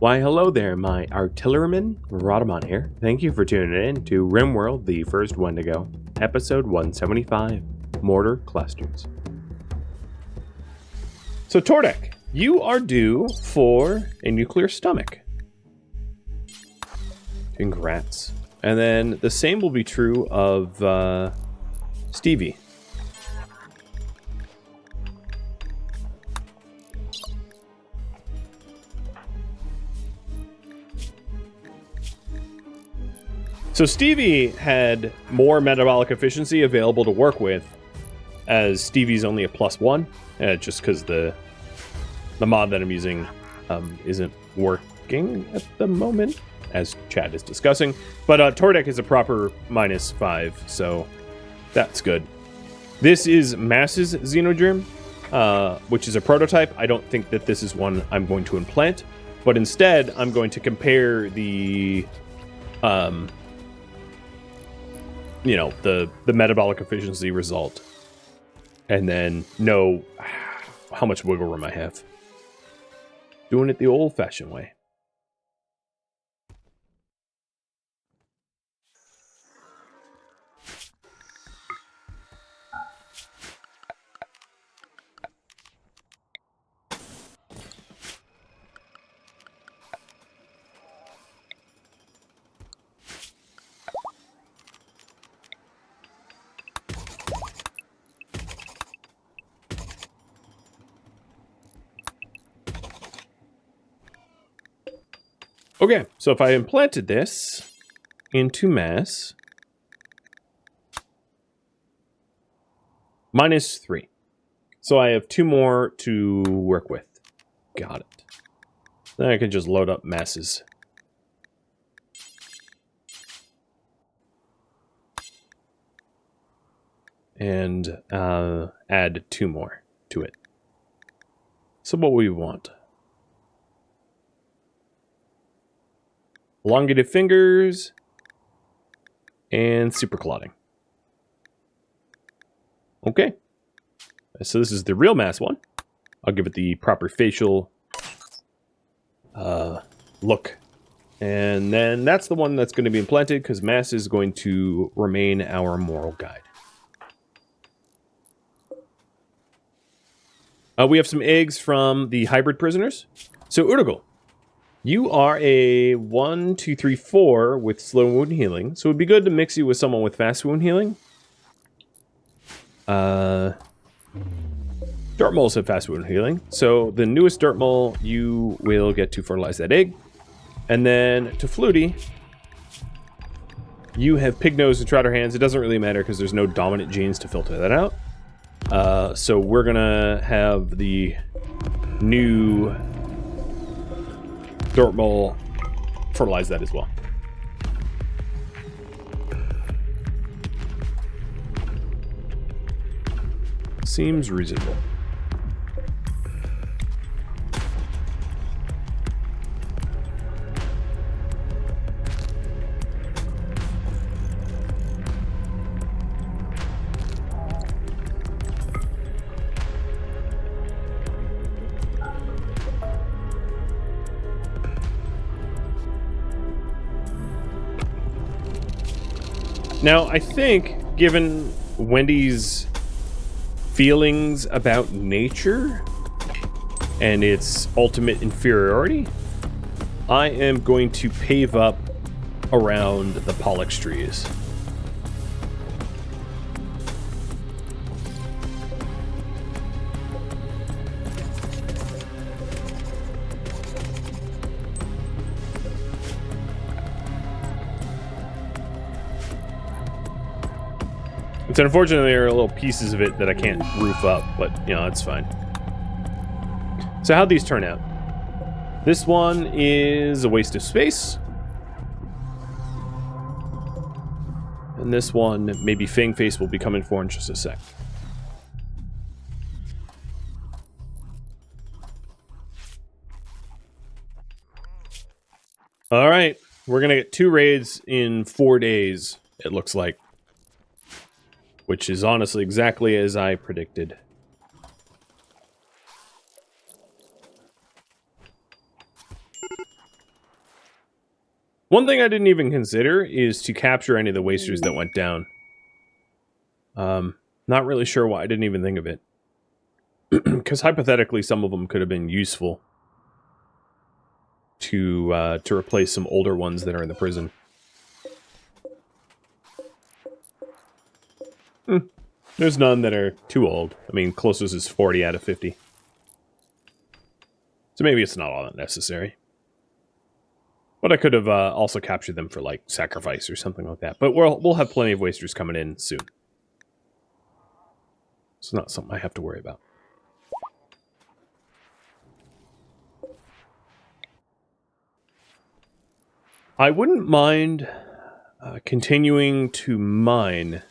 Why, hello there, my artilleryman, Rhadamant here. Thank you for tuning in to RimWorld, the first Wendigo, episode 175, Mortar Clusters. So, Tordek, you are due for a nuclear stomach. Congrats. And then the same will be true of Stevie. So Stevie had more metabolic efficiency available to work with, as Stevie's only a +1, just because the mod that I'm using isn't working at the moment, as Chad is discussing. But Tordek is a proper -5, so that's good. This is Mass's xenogerm, which is a prototype. I don't think that this is one I'm going to implant, but instead I'm going to compare the the metabolic efficiency result, and then know how much wiggle room I have. Doing it the old-fashioned way. Okay, so if I implanted this into mass, -3. So I have 2 more to work with. Got it. Then I can just load up masses. And add 2 more to it. So what we want? Elongated fingers, and super clotting. Okay. So this is the real mass one. I'll give it the proper facial look. And then that's the one that's going to be implanted, because mass is going to remain our moral guide. We have some eggs from the hybrid prisoners. So Urugel, you are a 1, 2, 3, 4 with slow wound healing, so it'd be good to mix you with someone with fast wound healing. Dirt moles have fast wound healing, so the newest dirt mole you will get to fertilize that egg. And then to Flutie, you have pig nose and trotter hands. It doesn't really matter because there's no dominant genes to filter that out. So we're gonna have the new dirt mole fertilize that as well. Seems reasonable. Now, I think, given Wendy's feelings about nature and its ultimate inferiority, I am going to pave up around the Pollux trees. It's unfortunately there are little pieces of it that I can't roof up, but you know, that's fine. So how'd these turn out? This one is a waste of space. And this one, maybe Fang Face will be coming for in just a sec. All right, we're gonna get 2 raids in 4 days, it looks like. Which is honestly exactly as I predicted. One thing I didn't even consider is to capture any of the wasters that went down. Not really sure why I didn't even think of it. Because hypothetically, some of them could have been useful to replace some older ones that are in the prison. There's none that are too old. I mean, closest is 40 out of 50. So maybe it's not all that necessary. But I could have also captured them for, like, sacrifice or something like that. But we'll have plenty of wasters coming in soon. It's not something I have to worry about. I wouldn't mind continuing to mine,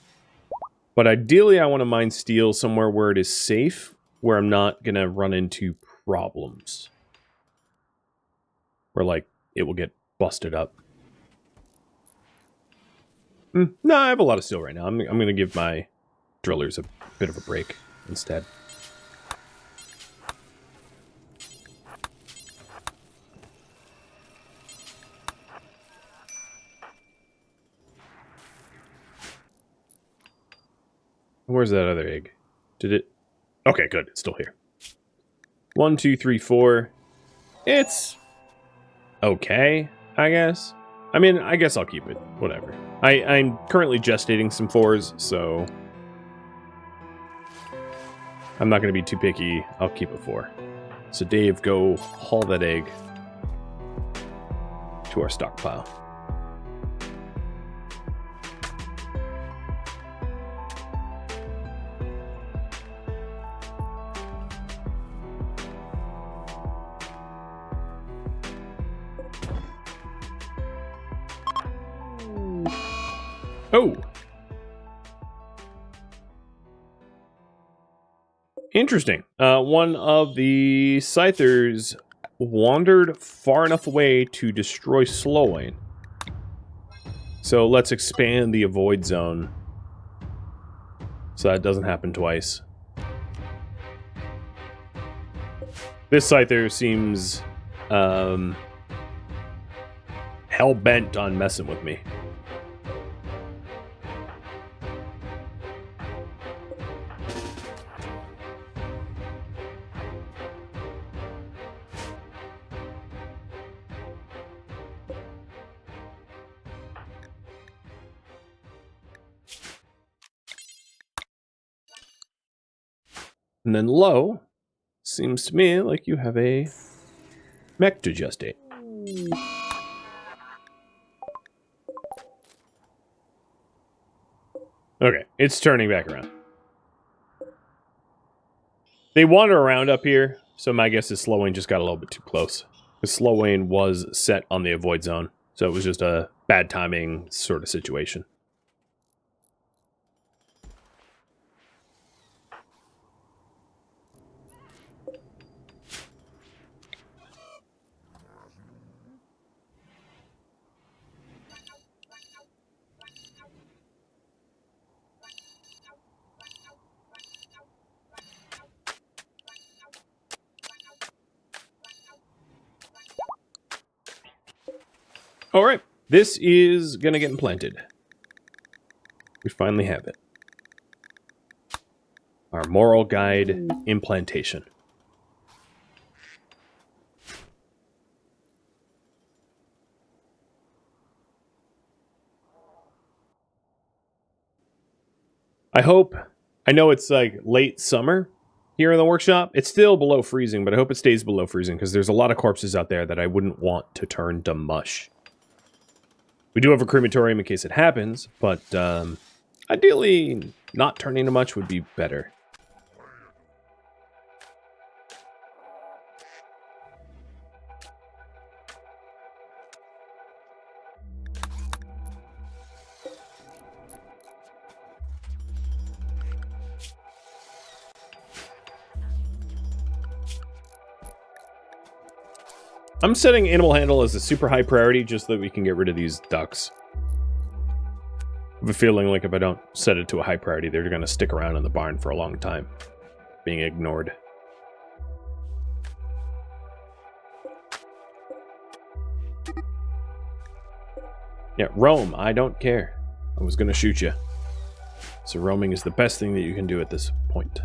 but ideally I want to mine steel somewhere where it is safe, where I'm not going to run into problems. Where, like, it will get busted up. No, I have a lot of steel right now. I'm going to give my drillers a bit of a break instead. Where's that other egg? Did it? Okay, good. It's still here. 1, 2, 3, 4. It's okay, I guess. I mean, I guess I'll keep it. Whatever. I'm currently gestating some 4s, so I'm not going to be too picky. I'll keep a 4. So Dave, go haul that egg to our stockpile. Oh! Interesting. One of the Scythers wandered far enough away to destroy Slowlane. So let's expand the avoid zone so that doesn't happen twice. This Scyther seems hell-bent on messing with me. And then low, seems to me like you have a mech to gestate. Okay, it's turning back around. They wander around up here, so my guess is Slowlane just got a little bit too close. Because Slowlane was set on the avoid zone, so it was just a bad timing sort of situation. All right, this is gonna get implanted. We finally have it. Our moral guide implantation. I know it's like late summer here in the workshop. It's still below freezing, but I hope it stays below freezing because there's a lot of corpses out there that I wouldn't want to turn to mush. We do have a crematorium in case it happens, but ideally not turning to much would be better. I'm setting animal handle as a super high priority just so that we can get rid of these ducks. I have a feeling like if I don't set it to a high priority, they're going to stick around in the barn for a long time, being ignored. Yeah, roam. I don't care. I was going to shoot you. So roaming is the best thing that you can do at this point.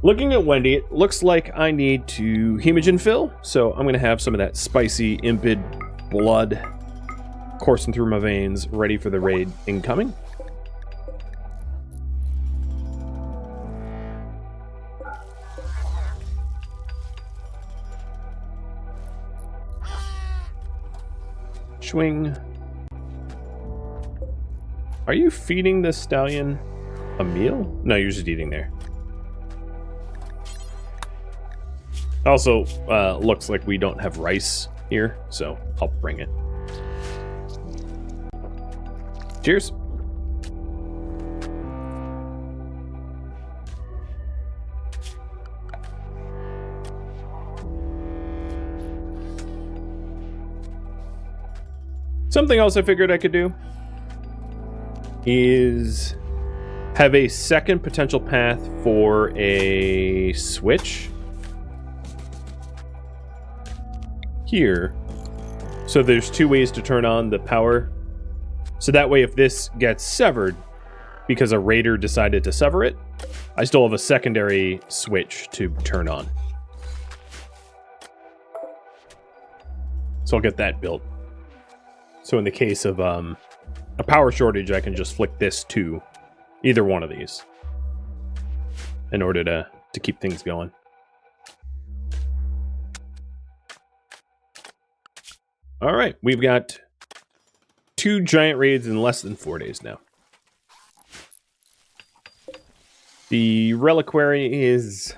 Looking at Wendy, it looks like I need to hemogen fill. So I'm going to have some of that spicy, impid blood coursing through my veins, ready for the raid incoming. Swing. Are you feeding the stallion a meal? No, you're just eating there. Also, looks like we don't have rice here, so I'll bring it. Cheers. Something else I figured I could do is have a second potential path for a switch here. So there's two ways to turn on the power. So that way, if this gets severed because a raider decided to sever it, I still have a secondary switch to turn on. So I'll get that built. So in the case of a power shortage, I can just flick this to either one of these in order to keep things going. All right, we've got 2 giant raids in less than 4 days now. The reliquary is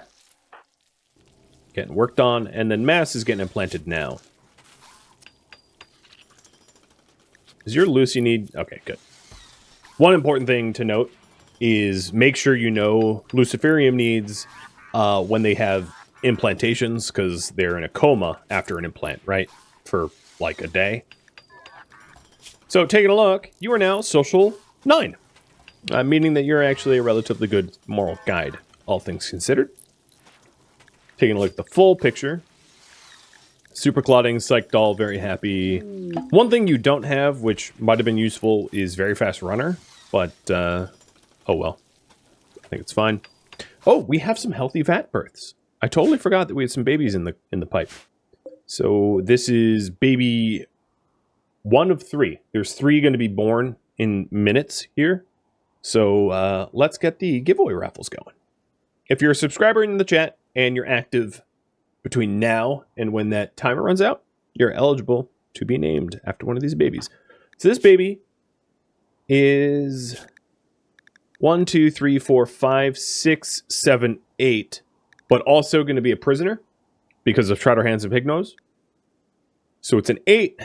getting worked on, and then mass is getting implanted now. Is your Lucy need... Okay, good. One important thing to note is make sure you know Luciferium needs when they have implantations, because they're in a coma after an implant, right? For like a day. So taking a look, you are now social 9. Meaning that you're actually a relatively good moral guide, all things considered. Taking a look at the full picture. Super clotting, psych doll, very happy. One thing you don't have, which might have been useful, is very fast runner. But, oh well. I think it's fine. Oh, we have some healthy vat births. I totally forgot that we had some babies in the pipe. So this is baby 1 of 3. There's 3 going to be born in minutes here. So let's get the giveaway raffles going. If you're a subscriber in the chat and you're active between now and when that timer runs out, you're eligible to be named after one of these babies. So this baby is 1, 2, 3, 4, 5, 6, 7, 8, but also going to be a prisoner because of Trotter Hands and Pig Nose. So it's an 8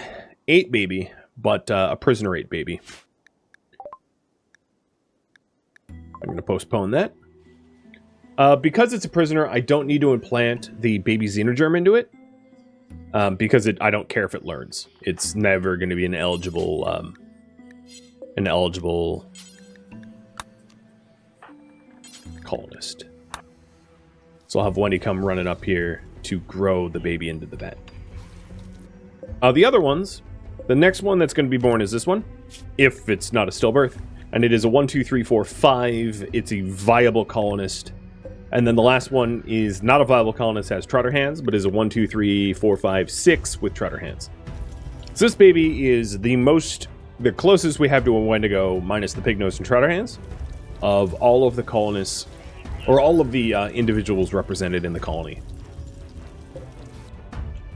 baby, but a prisoner 8 baby. I'm going to postpone that. Because it's a prisoner, I don't need to implant the baby xenogerm into it. Because I don't care if it learns. It's never going to be an eligible colonist. So I'll have Wendy come running up here to grow the baby into the vat. The other ones, the next one that's going to be born is this one, if it's not a stillbirth. And it is a 1, 2, 3, 4, 5. It's a viable colonist. And then the last one is not a viable colonist, has Trotter Hands, but is a 1, 2, 3, 4, 5, 6 with Trotter Hands. So this baby is the closest we have to a Wendigo, minus the Pig Nose and Trotter Hands, of all of the colonists, or all of the individuals represented in the colony.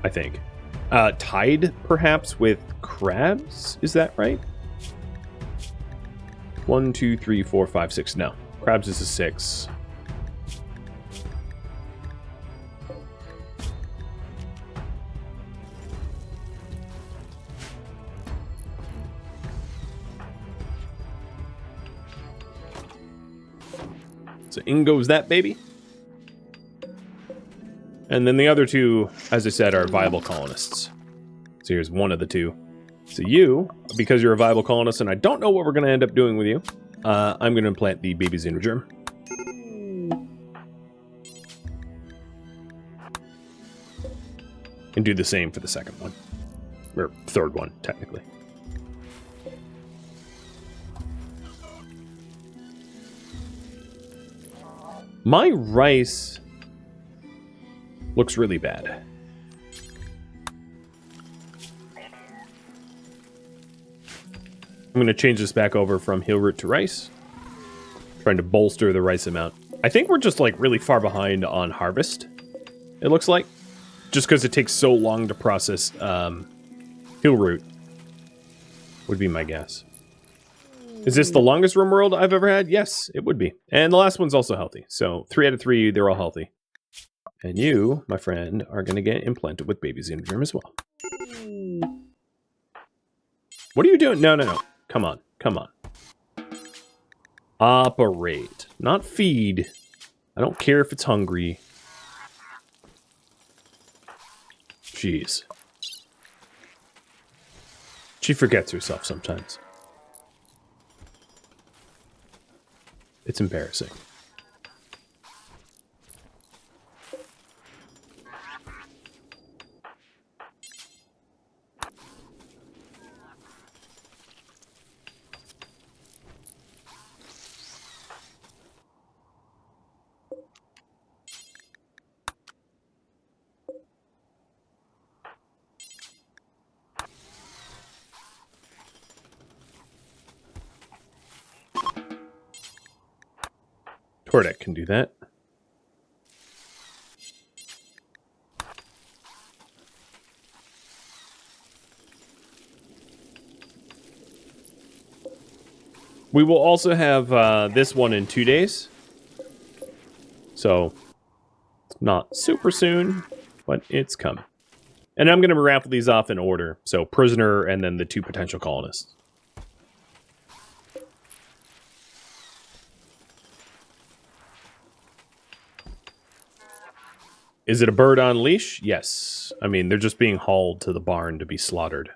I think. Tied, perhaps, with crabs? Is that right? 1, 2, 3, 4, 5, 6. No. Crabs is a 6. So in goes that baby. And then the other 2, as I said, are viable colonists. So here's one of the 2. So you, because you're a viable colonist, and I don't know what we're going to end up doing with you, I'm going to implant the baby xenogerm. And do the same for the second one. Or third one, technically. My rice looks really bad. I'm going to change this back over from hill root to rice. Trying to bolster the rice amount. I think we're just like really far behind on harvest, it looks like. Just because it takes so long to process hill root, would be my guess. Is this the longest RimWorld I've ever had? Yes, it would be. And the last one's also healthy. So 3 out of 3, they're all healthy. And you, my friend, are going to get implanted with baby xenogerm as well. What are you doing? No, no, no. Come on. Come on. Operate. Not feed. I don't care if it's hungry. Jeez. She forgets herself sometimes. It's embarrassing. Tordak can do that. We will also have this one in 2 days. So, it's not super soon, but it's coming. And I'm going to raffle these off in order. So, prisoner and then the 2 potential colonists. Is it a bird on leash? Yes. I mean, they're just being hauled to the barn to be slaughtered.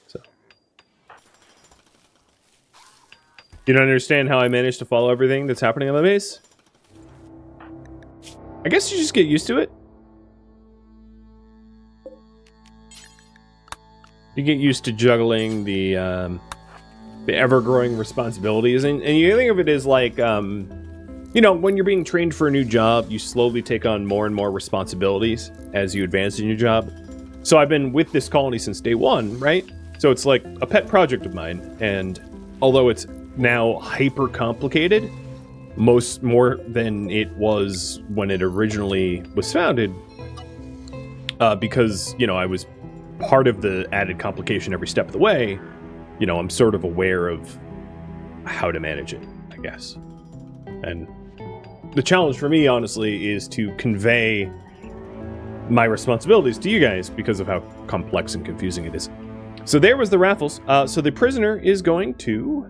So. You don't understand how I managed to follow everything that's happening on the base? I guess you just get used to it. You get used to juggling the ever-growing responsibilities. And you think of it as like... you know, when you're being trained for a new job, you slowly take on more and more responsibilities as you advance in your job. So I've been with this colony since day 1, right? So it's like a pet project of mine. And although it's now hyper complicated, more than it was when it originally was founded, because, you know, I was part of the added complication every step of the way, you know, I'm sort of aware of how to manage it, I guess. And the challenge for me, honestly, is to convey my responsibilities to you guys because of how complex and confusing it is. So there was the raffles. So the prisoner is going to...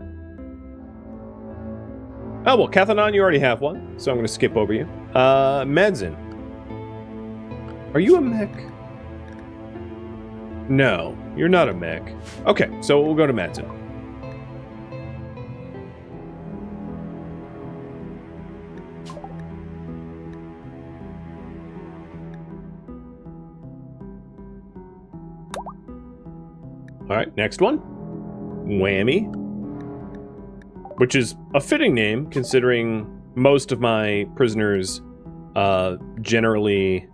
Oh, well, Cathanon, you already have one, so I'm going to skip over you. Madzin. Are you a mech? No, you're not a mech. Okay, so we'll go to Madzin. Alright, next one. Whammy. Which is a fitting name, considering most of my prisoners generally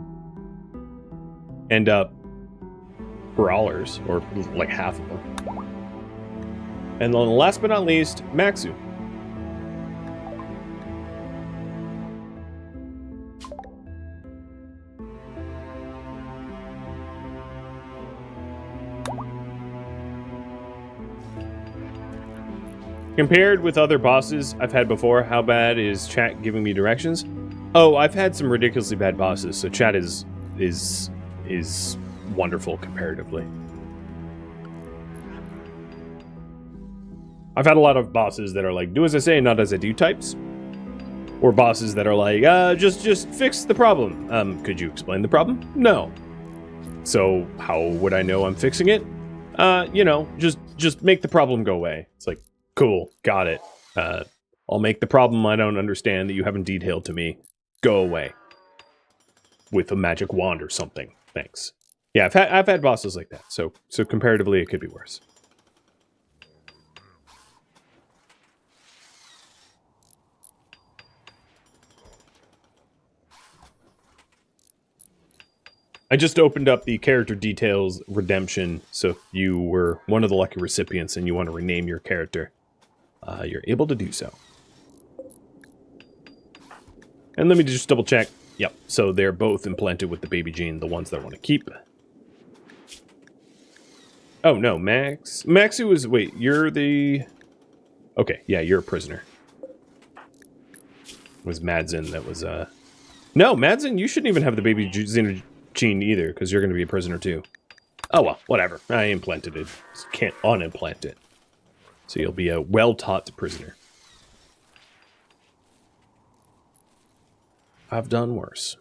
end up brawlers, or like half of them. And then last but not least, Maxu. Compared with other bosses I've had before, how bad is chat giving me directions? Oh, I've had some ridiculously bad bosses, so chat is wonderful comparatively. I've had a lot of bosses that are like, do as I say, not as I do types. Or bosses that are like, just fix the problem. Could you explain the problem? No. So how would I know I'm fixing it? You know, just make the problem go away. It's like, cool, got it. I'll make the problem I don't understand that you haven't detailed to me go away. With a magic wand or something. Thanks. Yeah, I've had bosses like that, so comparatively it could be worse. I just opened up the character details redemption, so if you were one of the lucky recipients and you want to rename your character, you're able to do so. And let me just double check. Yep, so they're both implanted with the baby gene, the ones that I want to keep. Oh, no, Max. Maxu is... Wait, you're the... Okay, yeah, you're a prisoner. It was Madsen that was, No, Madsen, you shouldn't even have the baby gene either, because you're going to be a prisoner too. Oh, well, whatever. I implanted it. Just can't unimplant it. So you'll be a well-taught prisoner. I've done worse.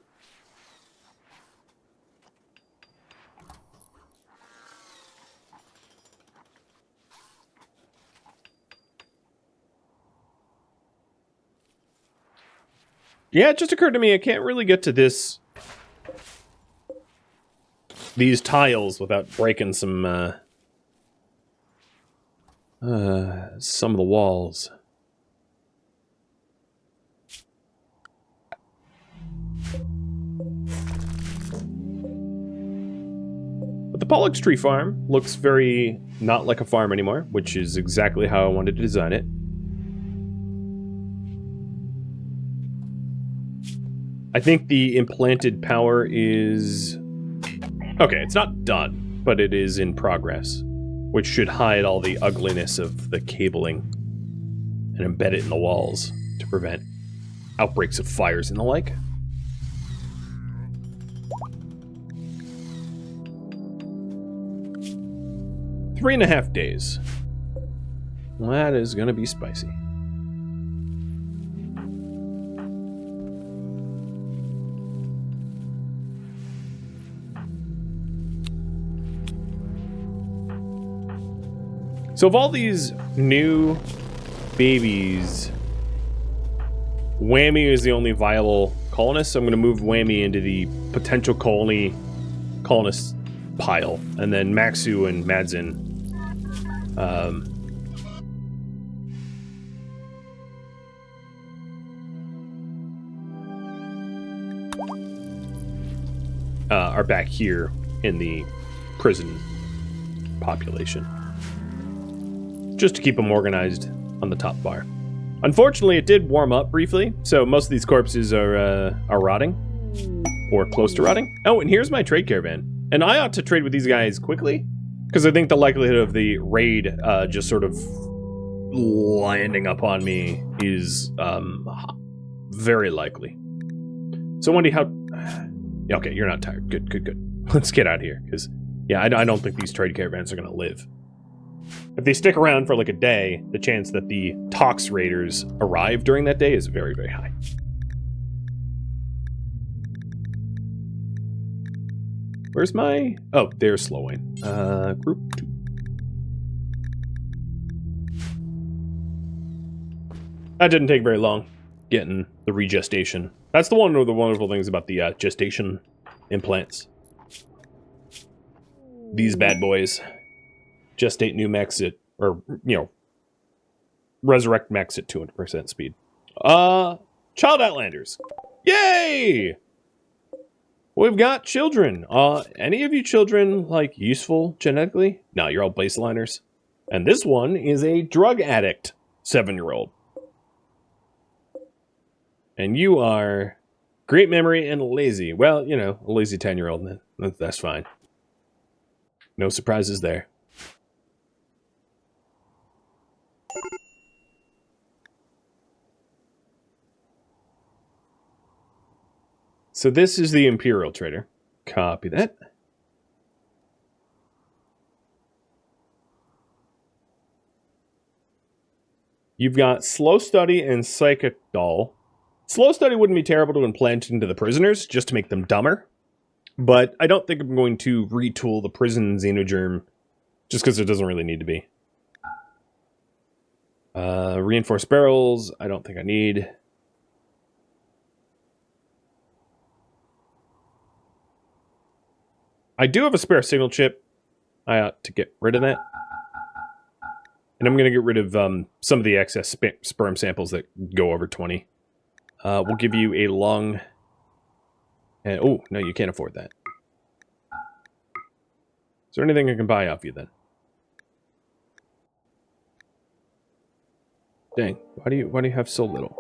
Yeah, it just occurred to me I can't really get to these tiles without breaking some of the walls. But the Pollux tree farm looks very not like a farm anymore, which is exactly how I wanted to design it. I think the implanted power is... Okay, it's not done, but it is in progress, which should hide all the ugliness of the cabling and embed it in the walls to prevent outbreaks of fires and the like. Three and a half days. Well, that is going to be spicy. So of all these new babies, Whammy is the only viable colonist, so I'm going to move Whammy into the potential colonist pile, and then Maxu and Madsen are back here in the prison population. Just to keep them organized on the top bar. Unfortunately, it did warm up briefly, so most of these corpses are rotting. Or close to rotting. Oh, and here's my trade caravan. And I ought to trade with these guys quickly, because I think the likelihood of the raid just sort of landing upon me is very likely. So, Wendy, how... Okay, you're not tired. Good, good, good. Let's get out of here, because, yeah, I don't think these trade caravans are going to live. If they stick around for like a day, the chance that the Tox Raiders arrive during that day is very, very high. Where's my... Oh, there's slowing. Group 2. That didn't take very long, getting the regestation. That's one of the wonderful things about the gestation implants. These bad boys. Gestate new mechs at, or, you know, resurrect mechs at 200% speed. Child Outlanders. Yay! We've got children. Any of you children, like, useful genetically? No, you're all baseliners. And this one is a drug addict 7-year-old. And you are great memory and lazy. Well, you know, a lazy 10-year-old. That's fine. No surprises there. So this is the Imperial Trader. Copy that. You've got Slow Study and Psychic Doll. Slow Study wouldn't be terrible to implant into the prisoners, just to make them dumber. But I don't think I'm going to retool the prison xenogerm, just because it doesn't really need to be. Reinforced barrels, I don't think I need. I do have a spare signal chip. I ought to get rid of that. And I'm going to get rid of some of the excess sperm samples that go over 20. We'll give you a lung. And, oh, no, you can't afford that. Is there anything I can buy off you then? Dang, why do you have so little?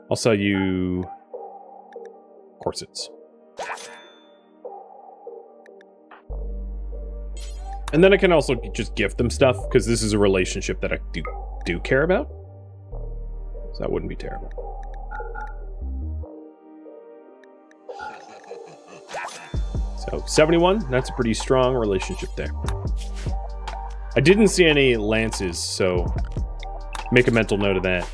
I'll sell you corsets. And then I can also just gift them stuff, because this is a relationship that I do care about. So that wouldn't be terrible. So 71, that's a pretty strong relationship there. I didn't see any lances, so make a mental note of that.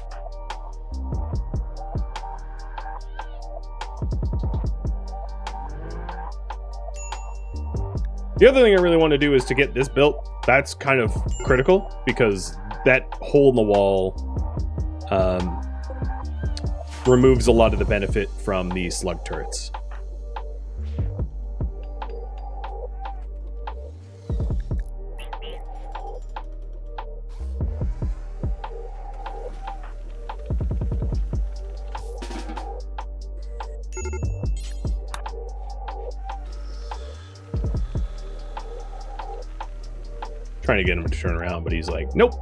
The other thing I really want to do is to get this built. That's kind of critical, because that hole in the wall removes a lot of the benefit from the slug turrets. Trying to get him to turn around, but he's like, nope.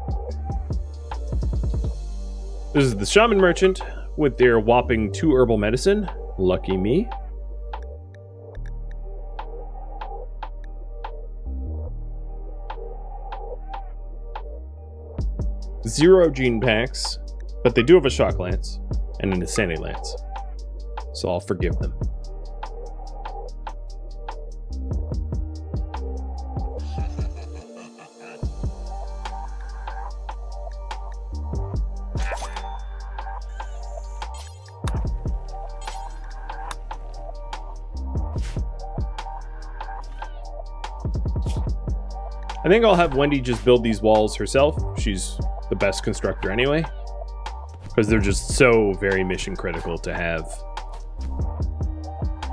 This is the shaman merchant with their whopping 2 herbal medicine. Lucky me. Zero gene packs, but they do have a shock lance and an insanity lance, so I'll forgive them. I think I'll have Wendy just build these walls herself. She's the best constructor anyway, because they're just so very mission critical to have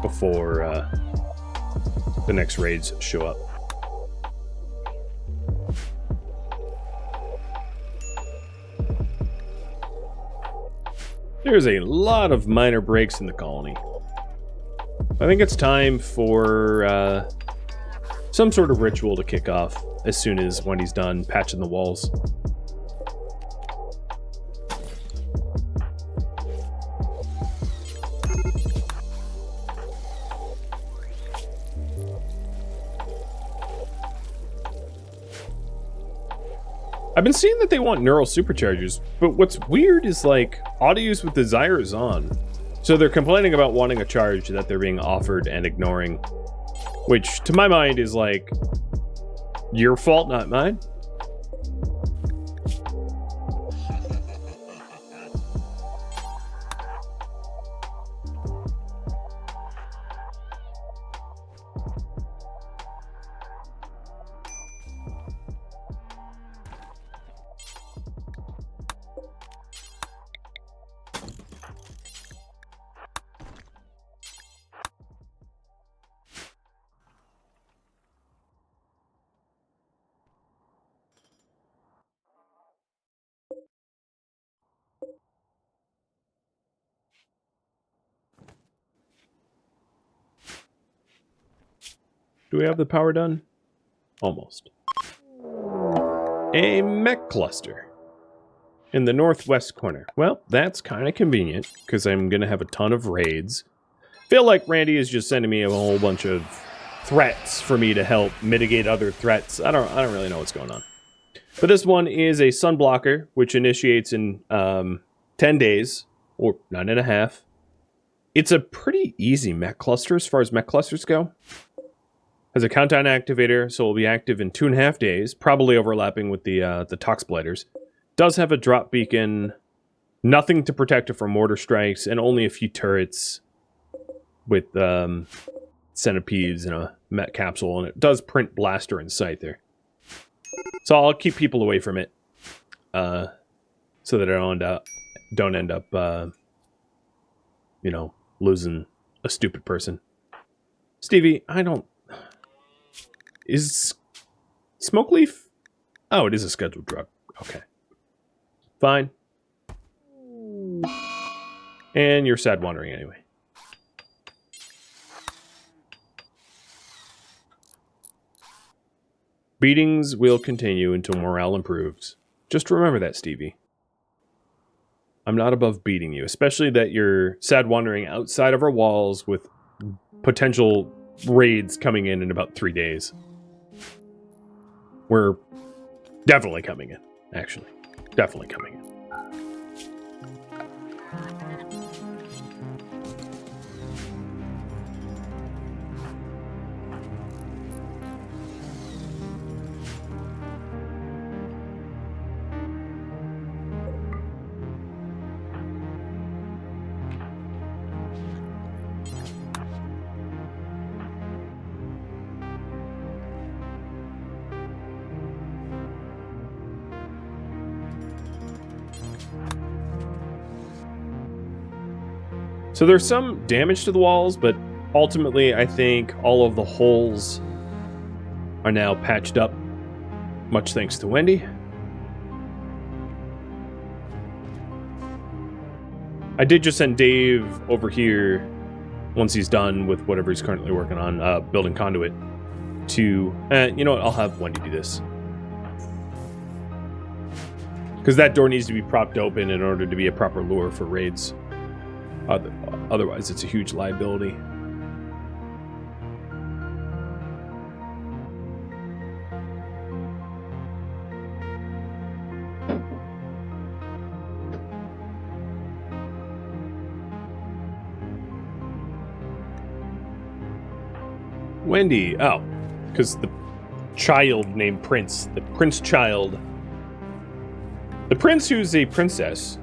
before the next raids show up. There's a lot of minor breaks in the colony. I think it's time for some sort of ritual to kick off as soon as Wendy's done patching the walls. I've been seeing that they want neural superchargers, but what's weird is like auto use with desire is on. So they're complaining about wanting a charge that they're being offered and ignoring, which to my mind is like your fault, not mine. Do we have the power done? Almost. A mech cluster in the northwest corner. Well, that's kind of convenient because I'm going to have a ton of raids. Feel like Randy is just sending me a whole bunch of threats for me to help mitigate other threats. I don't really know what's going on. But this one is a sun blocker, which initiates in 10 days, or 9.5. It's a pretty easy mech cluster as far as mech clusters go. Has a countdown activator, so it will be active in 2.5 days, probably overlapping with the Tox Blighters. Does have a drop beacon, nothing to protect it from mortar strikes, and only a few turrets with centipedes and a met capsule, and it does print blaster in sight there. So I'll keep people away from it, so that I don't end up you know, losing a stupid person. Stevie, I don't... Is smoke leaf? Oh, it is a scheduled drug. Okay. Fine. And you're sad wandering anyway. Beatings will continue until morale improves. Just remember that, Stevie. I'm not above beating you, especially that you're sad wandering outside of our walls with potential raids coming in about 3 days. We're definitely coming in, actually. Definitely coming in. So there's some damage to the walls, but ultimately I think all of the holes are now patched up, much thanks to Wendy. I did just send Dave over here, once he's done with whatever he's currently working on, building conduit, to, you know what, I'll have Wendy do this. Because that door needs to be propped open in order to be a proper lure for raids. Otherwise, it's a huge liability. Wendy. Oh, because the child named Prince. The Prince child. The prince who's a princess.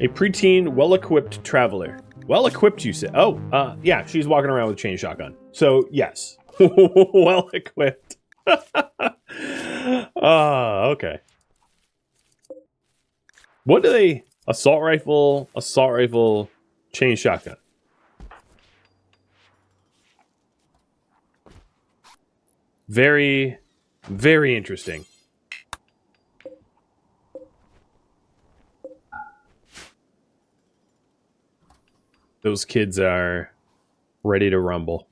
A preteen, well-equipped traveler. Well-equipped, you said? Oh, yeah, she's walking around with a chain shotgun. So, yes. Well-equipped. Okay. What do they... Assault rifle, chain shotgun. Very, very interesting. Those kids are ready to rumble.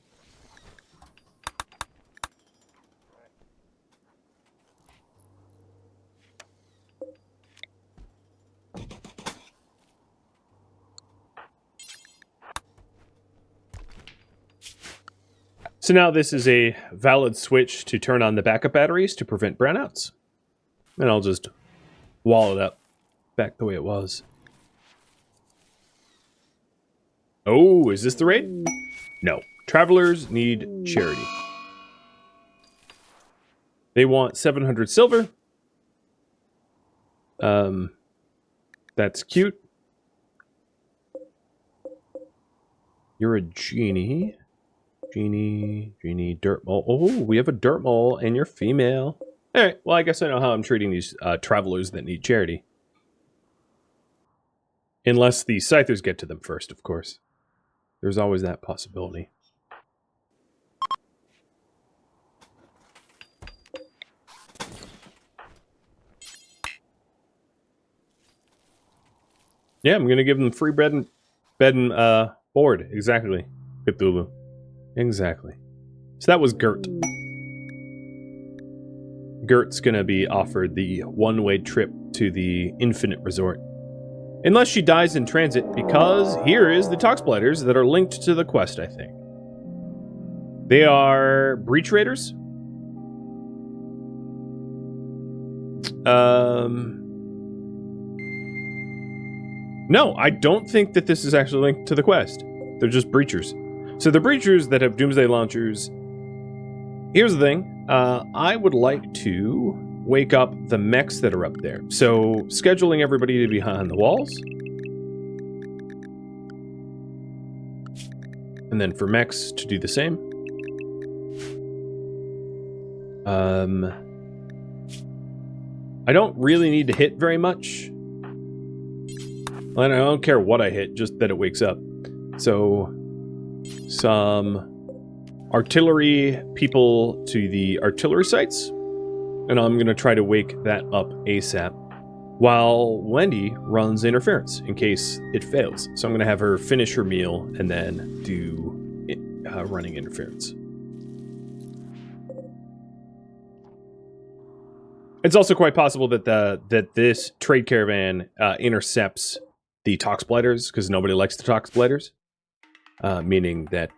So now this is a valid switch to turn on the backup batteries to prevent brownouts. And I'll just wall it up back the way it was. Oh, is this the raid? No. Travelers need charity. They want 700 silver. That's cute. You're a genie. Genie, dirt mole. Oh, we have a dirt mole, and you're female. All right, well, I guess I know how I'm treating these travelers that need charity. Unless the Scythers get to them first, of course. There's always that possibility. Yeah, I'm gonna give them free bed and board. Exactly, Cthulhu. Exactly. So that was Gert. Gert's gonna be offered the one-way trip to the Infinite Resort. Unless she dies in transit, because here is the Toxblighters that are linked to the quest, I think. They are Breach Raiders. No, I don't think that this is actually linked to the quest. They're just Breachers. So the Breachers that have Doomsday Launchers... Here's the thing. I would like to wake up the mechs that are up there. So, scheduling everybody to be behind the walls. And then for mechs to do the same. I don't really need to hit very much. And I don't care what I hit, just that it wakes up. So, some artillery people to the artillery sites. And I'm going to try to wake that up ASAP. While Wendy runs interference in case it fails. So I'm going to have her finish her meal and then do running interference. It's also quite possible that that this trade caravan intercepts the tox blighters because nobody likes the tox blighters, meaning that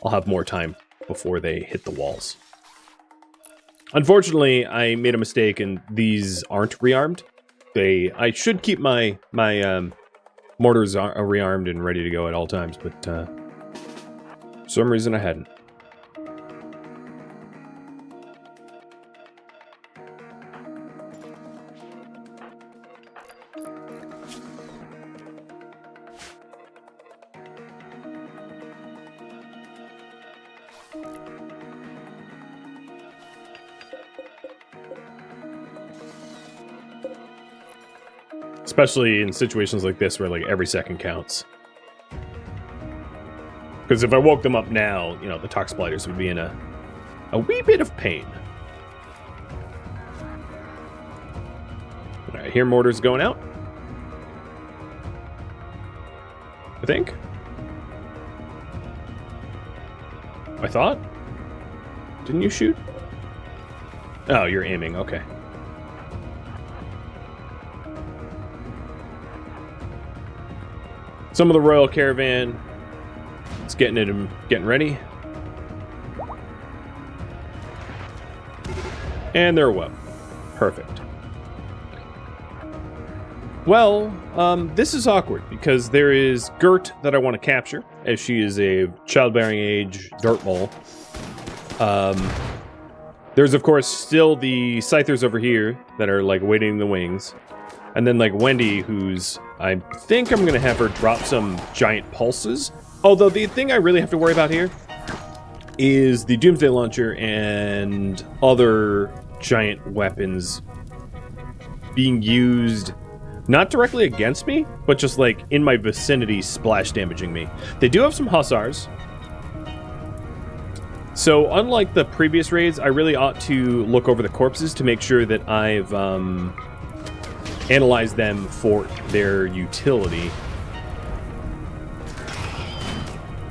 I'll have more time before they hit the walls. Unfortunately, I made a mistake and these aren't rearmed. I should keep my mortars rearmed and ready to go at all times, but for some reason I hadn't. Especially in situations like this where like every second counts. Because if I woke them up now, you know, the tox blighters would be in a wee bit of pain. Alright, here mortar's going out. I think. I thought? Didn't you shoot? Oh, you're aiming, okay. Some of the royal caravan is getting ready. And they're well. Perfect. Well, this is awkward because there is Gert that I want to capture, as she is a childbearing age dirt mole. There's of course still the scythers over here that are like waiting in the wings. And then like Wendy, who's, I think I'm gonna have her drop some giant pulses. Although the thing I really have to worry about here is the Doomsday Launcher and other giant weapons being used not directly against me, but just like in my vicinity splash damaging me. They do have some hussars. So unlike the previous raids, I really ought to look over the corpses to make sure that I've analyze them for their utility.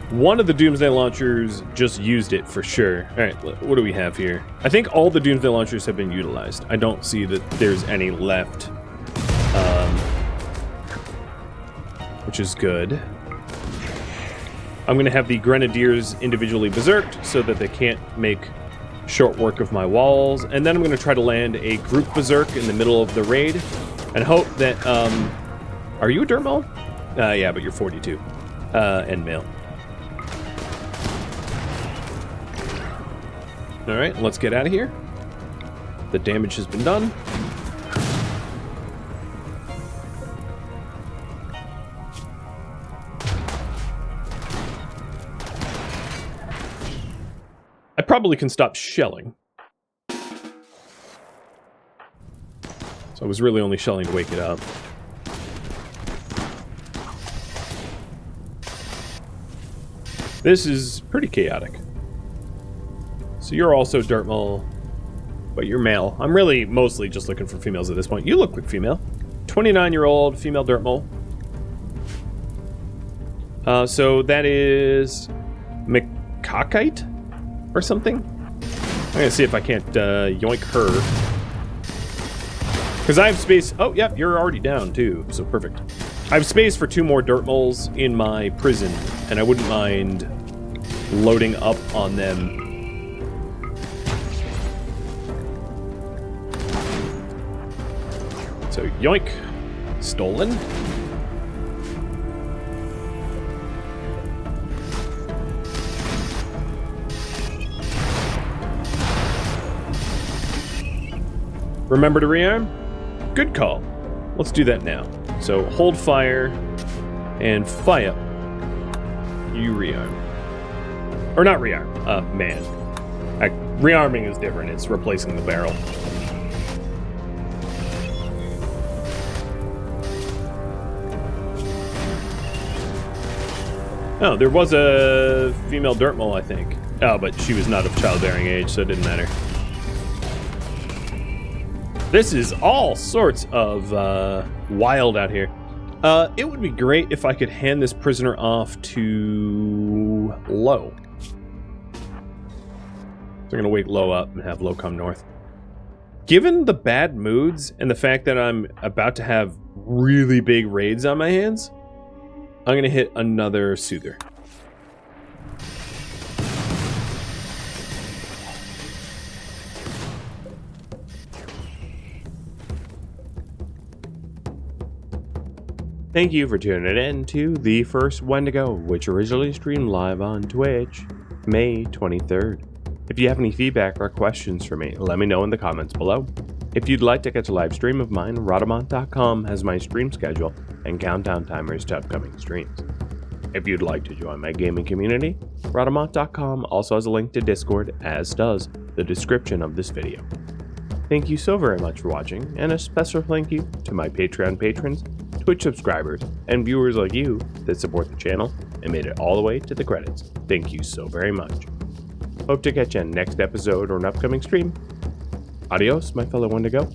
One of the Doomsday Launchers just used it for sure. Alright, what do we have here? I think all the Doomsday Launchers have been utilized. I don't see that there's any left. Which is good. I'm going to have the Grenadiers individually berserked so that they can't make short work of my walls. And then I'm going to try to land a group berserk in the middle of the raid. And hope that, are you a dirt mole? Yeah, but you're 42. And male. Alright, let's get out of here. The damage has been done. I probably can stop shelling. So I was really only shelling to wake it up. This is pretty chaotic. So you're also dirt mole, but you're male. I'm really mostly just looking for females at this point. You look like female. 29-year-old female dirt mole. So that is mechanitor or something? I'm gonna see if I can't yoink her. Because I have space. Oh, yeah, you're already down, too. So perfect. I have space for 2 more dirt moles in my prison, and I wouldn't mind loading up on them. So, yoink. Stolen. Remember to rearm? Good call. Let's do that now. So hold fire and fire. You rearm. Or not rearm, man. Rearming is different. It's replacing the barrel. Oh, there was a female dirt mole, I think. Oh, but she was not of childbearing age, so it didn't matter. This is all sorts of wild out here. It would be great if I could hand this prisoner off to Lo. So I'm going to wake Lo up and have Lo come north. Given the bad moods and the fact that I'm about to have really big raids on my hands, I'm going to hit another Soother. Thank you for tuning in to The First Wendigo, which originally streamed live on Twitch, May 23rd. If you have any feedback or questions for me, let me know in the comments below. If you'd like to catch a live stream of mine, Rhadamant.com has my stream schedule and countdown timers to upcoming streams. If you'd like to join my gaming community, Rhadamant.com also has a link to Discord, as does the description of this video. Thank you so very much for watching, and a special thank you to my Patreon patrons, Twitch subscribers, and viewers like you that support the channel and made it all the way to the credits. Thank you so very much. Hope to catch you in next episode or an upcoming stream. Adios, my fellow Wendigo.